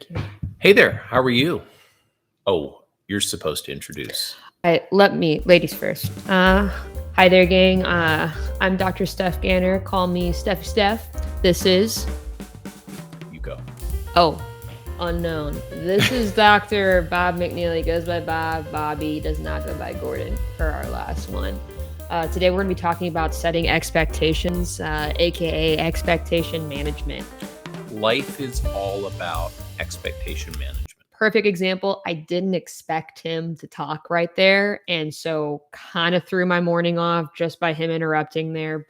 Thank you. Hey there, how are you? Oh, you're supposed to introduce. Ladies first. Hi there, gang. I'm Dr. Steph Ganner. Call me Steph. This is, You go. unknown. This is Dr. Bob McNeely. He goes by Bob. Bobby does not go by Gordon for our last one. Today we're going to be talking about setting expectations, aka expectation management. Life is all about expectation management. Perfect example. I didn't expect him to talk right there. And so kind of threw my morning off just by him interrupting there.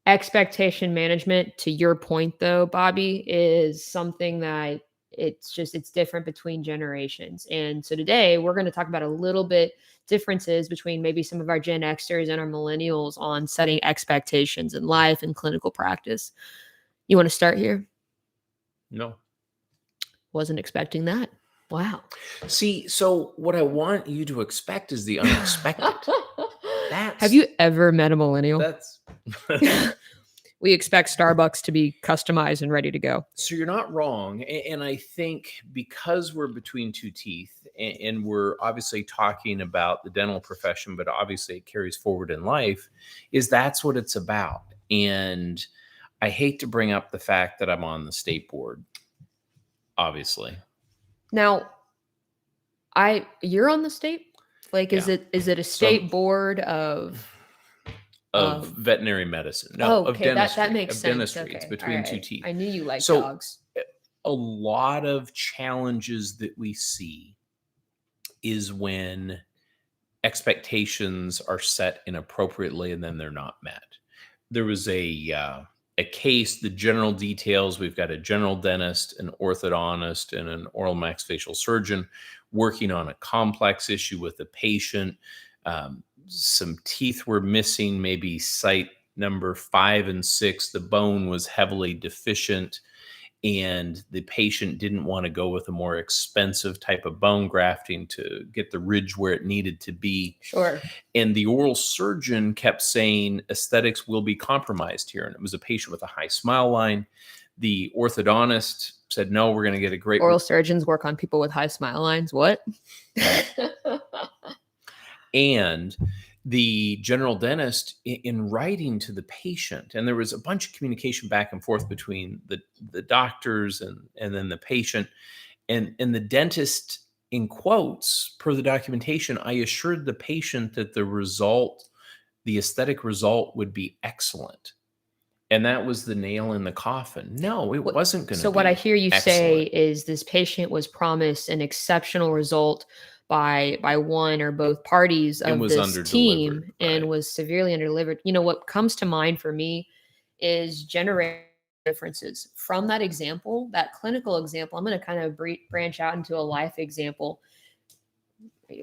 Expectation management, to your point though, Bobby, is something that it's different between generations. And so today we're going to talk about a little bit differences between maybe some of our Gen Xers and our millennials on setting expectations in life and clinical practice. You want to start here? No. Wasn't expecting that. Wow. See, so what I want you to expect is the unexpected. Have you ever met a millennial? That's We expect Starbucks to be customized and ready to go. So you're not wrong. And I think because we're between two teeth and we're obviously talking about the dental profession, but obviously it carries forward in life, that's what it's about. And I hate to bring up the fact that I'm on the state board, obviously. Now, you're on the state? Like, is it a state board of veterinary medicine? No, okay, of dentistry. That makes sense. Dentistry. Okay. It's between two teeth. I knew you liked dogs. A lot of challenges that we see is when expectations are set inappropriately and then they're not met. There was a case, the general details. We've got a general dentist, an orthodontist, and an oral maxillofacial surgeon working on a complex issue with a patient. Some teeth were missing, maybe site number 5 and 6. The bone was heavily deficient, and the patient didn't want to go with a more expensive type of bone grafting to get the ridge where it needed to be. Sure. And the oral surgeon kept saying aesthetics will be compromised here. And it was a patient with a high smile line. The orthodontist said, no, we're going to get a great... Oral surgeons work on people with high smile lines. What? And the general dentist, in writing to the patient, and there was a bunch of communication back and forth between the doctors and then the patient, and the dentist, in quotes, per the documentation, I assured the patient that the aesthetic result would be excellent. And that was the nail in the coffin. No, it wasn't going to be. So what I hear you say is this patient was promised an exceptional result by one or both parties of this team and was severely underdelivered. You know, what comes to mind for me is generational differences from that example, that clinical example. I'm going to kind of branch out into a life example. Do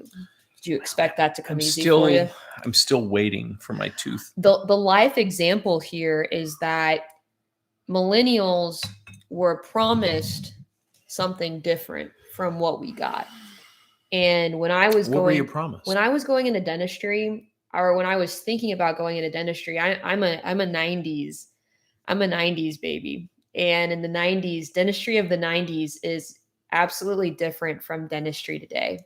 you expect that to come easy for you? I'm still waiting for my tooth. The life example here is that millennials were promised something different from what we got. And when I was going into dentistry, or when I was thinking about going into dentistry, I'm a 90s baby. And in the 90s, dentistry of the 90s is absolutely different from dentistry today.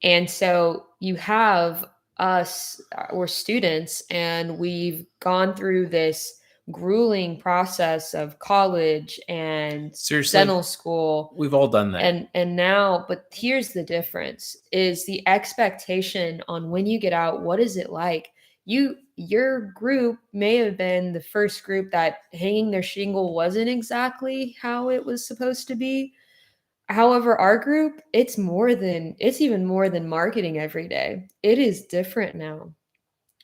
And so you have us, we're students, and we've gone through this grueling process of college and dental school. We've all done that. And now, but here's the difference, is the expectation on when you get out. What is it like? Your group may have been the first group that hanging their shingle wasn't exactly how it was supposed to be. However, our group, it's even more than marketing every day. It is different now.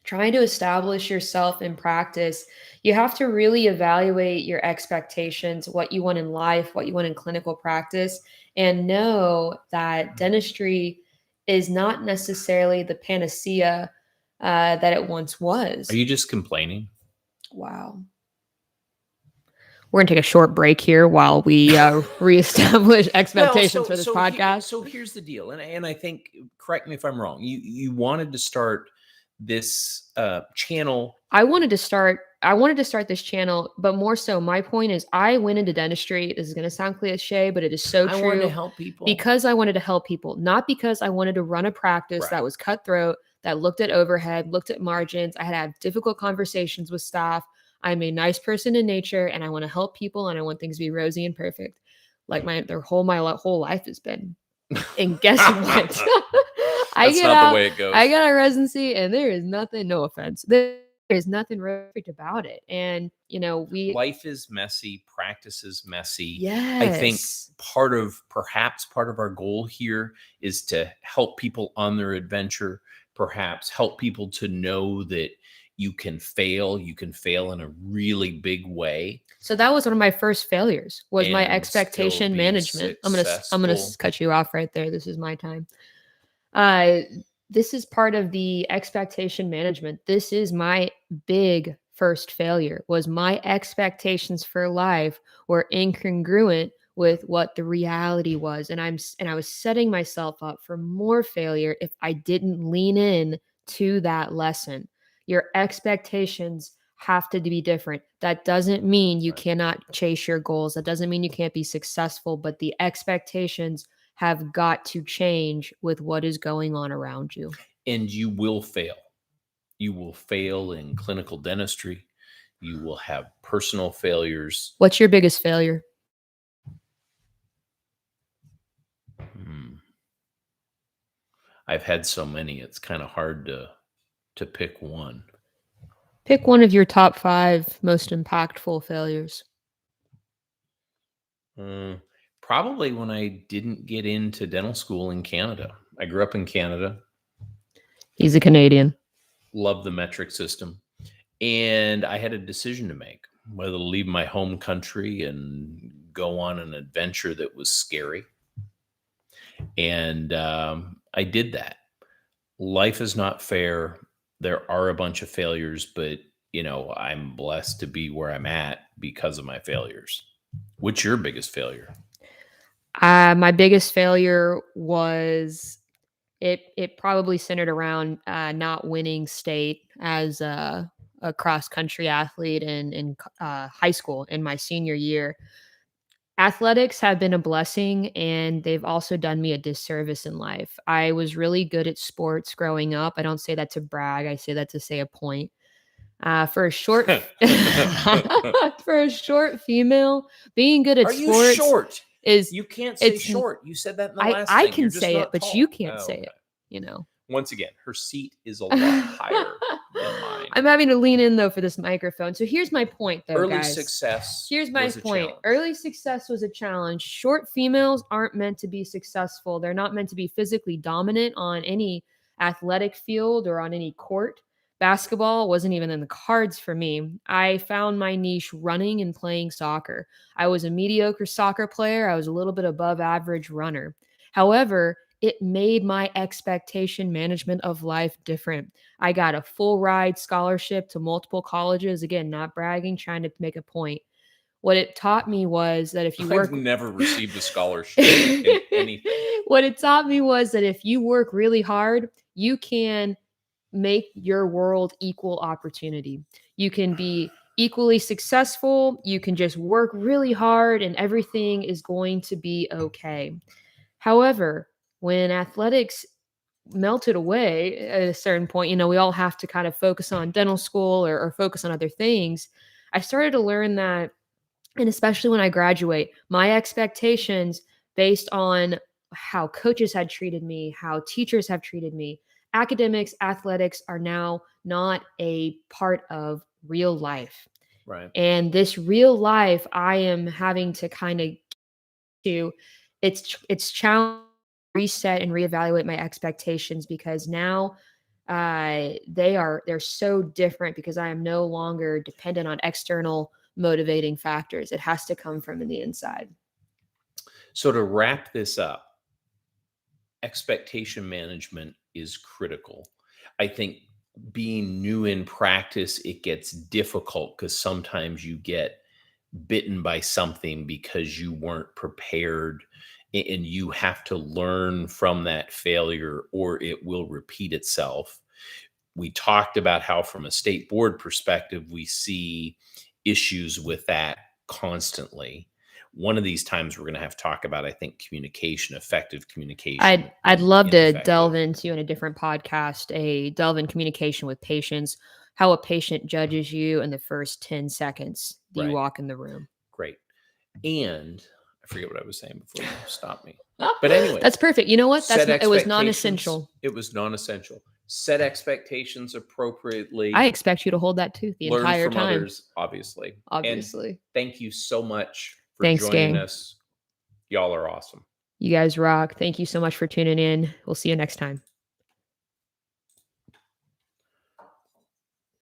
Trying to establish yourself in practice, you have to really evaluate your expectations, what you want in life, what you want in clinical practice, and know that dentistry is not necessarily the panacea that it once was. Are you just complaining? Wow. We're going to take a short break here while we reestablish expectations for this podcast. So here's the deal. And I think, correct me if I'm wrong, you wanted to start this channel. I wanted to start I wanted to start this channel, but more so my point is I went into dentistry. This is going to sound cliche, but it is so I wanted to true, help people. because I wanted to help people, not because I wanted to run a practice Right. that was cutthroat, that looked at overhead, looked at margins. I had to have difficult conversations with staff. I'm a nice person in nature, and I want to help people, and I want things to be rosy and perfect, like my whole life has been. And guess what? I That's get not the out, way it I goes. got a residency, and there is nothing, no offense, there is nothing perfect about it. And, Life is messy, practice is messy. I think yes. perhaps part of our goal here is to help people on their adventure, perhaps help people to know that you can fail in a really big way So that was one of my first failures, was my and still expectation be management. I'm gonna successful. cut you off right there. This is my time. Uh, this is part of the expectation management. This is my big first failure, was my expectations for life were incongruent with what the reality was. And I was setting myself up for more failure if I didn't lean in to that lesson. Your expectations have to be different. That doesn't mean you Right. cannot chase your goals. That doesn't mean you can't be successful, but the expectations have got to change with what is going on around you. And you will fail. You will fail in clinical dentistry. You will have personal failures. What's your biggest failure? Hmm. I've had so many, it's kind of hard to pick one. Pick one of your top 5 most impactful failures. Uh, Probably when I didn't get into dental school in Canada. I grew up in Canada, He's a Canadian. loved the metric system, and I had a decision to make whether to leave my home country and go on an adventure that was scary. And I did that. Life is not fair. There are a bunch of failures, but I'm blessed to be where I'm at because of my failures. What's your biggest failure? My biggest failure was, it probably centered around not winning state as a cross country athlete in high school in my senior year. Athletics have been a blessing, and they've also done me a disservice in life. I was really good at sports growing up. I don't say that to brag. I say that to say a point. For a short for a short female, being good at Are you sports short? is You can't say it's short. You said that in the I last I thing. You're can just say it, not but you tall. can't Oh, say okay. it, you know. Once again, her seat is a lot higher than mine. I'm having to lean in though for this microphone. So here's my point though, Early guys. success Here's my was a point. challenge. Early success was a challenge. Short females aren't meant to be successful. They're not meant to be physically dominant on any athletic field or on any court. Basketball wasn't even in the cards for me. I found my niche running and playing soccer. I was a mediocre soccer player. I was a little bit above average runner. However, it made my expectation management of life different. I got a full ride scholarship to multiple colleges. Again, not bragging, trying to make a point. What it taught me was that if you I've work never received a scholarship in anything. what it taught me was that if you work really hard, you can make your world equal opportunity. You can be equally successful. You can just work really hard and everything is going to be okay. However, when athletics melted away at a certain point, we all have to kind of focus on dental school or focus on other things. I started to learn that, and especially when I graduate, my expectations based on how coaches had treated me, how teachers have treated me, academics, athletics are now not a part of real life. Right. And this real life, I am having to kind of to it's challenge, reset, and reevaluate my expectations, because now they're so different, because I am no longer dependent on external motivating factors. It has to come from the inside. So to wrap this up, expectation management is critical. I think being new in practice, it gets difficult because sometimes you get bitten by something because you weren't prepared, and you have to learn from that failure or it will repeat itself. We talked about how from a state board perspective, we see issues with that constantly. One of these times we're going to have to talk about, I think, communication, effective communication. I'd love to ineffective. delve into in a different podcast, delve in communication with patients, how a patient judges you in the first 10 seconds you Right. walk in the room. Great. And I forget what I was saying before you stopped me. But anyway, That's perfect. You know what? set It was expectations. non-essential. It was non-essential. Set expectations appropriately. I expect you to hold that tooth the Learn entire from time. others, obviously. Obviously. And thank you so much for Thanks, joining gang. us. Y'all are awesome. You guys rock. Thank you so much for tuning in. We'll see you next time.